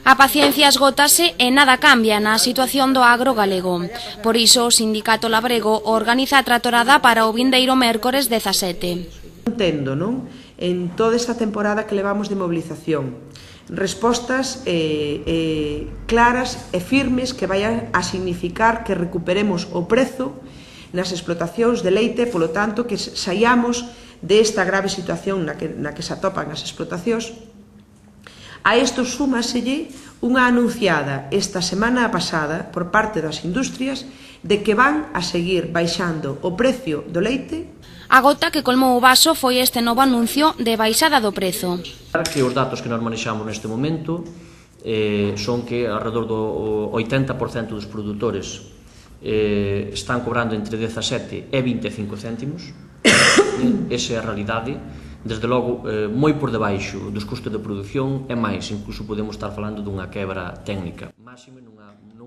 A paciencia esgótase e nada cambia na situación do agro galego. Por iso o Sindicato Labrego organiza a tratorada para o vindeiro mércores 17. Entendo, non? En toda esta temporada que levamos de mobilización, respostas claras e firmes que vayan a significar que recuperemos o prezo nas explotacións de leite, polo tanto, que saiamos desta grave situación na que se atopan as explotacións. A isto súmaselle unha anunciada esta semana pasada por parte das industrias de que van a seguir baixando o precio do leite. A gota que colmou o vaso foi este novo anuncio de baixada do prezo. Que os datos que nós manexamos neste momento son que alrededor do 80% dos produtores están cobrando entre 17 e 25 céntimos. Esa é a realidade. Desde logo, moi por debaixo dos custos de produción e máis, incluso podemos estar falando dunha quebra técnica.